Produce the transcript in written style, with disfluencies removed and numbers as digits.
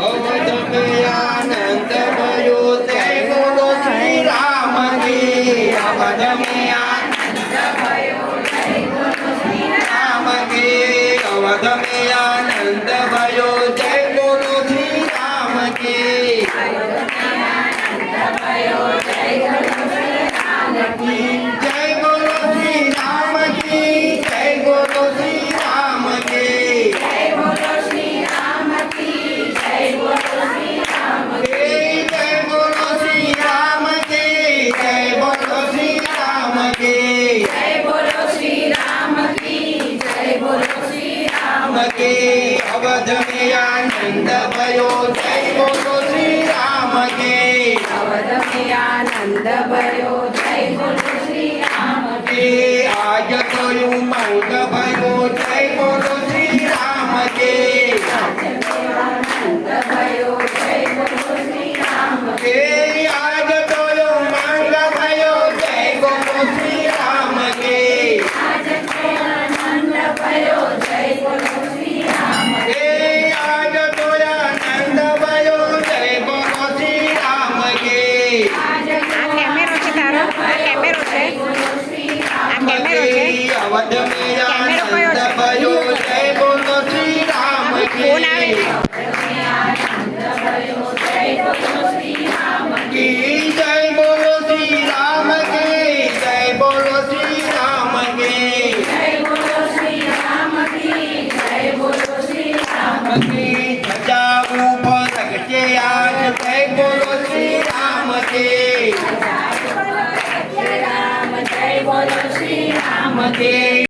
अवध में आनंद भयो जय बोलो श्री राम के अवध में आनंद भयो जय बोलो श्री राम के आज तो उमंग भयो जय बोलो श्री राम के आनंद भयो जय बोलो श्री राम के आज तो उमंग भयो जय बोलो श्री राम के आज तो आनंद भयो जय बोलो अवध में आनंद भयो जय बोलो श्री राम की जय बोलो श्री राम की जय बोलो श्री राम की जय बोलो श्री राम की जय बोलो श्री राम की जाऊ फरक के आज जय बोलो श्री राम की जय बोलो श्री राम की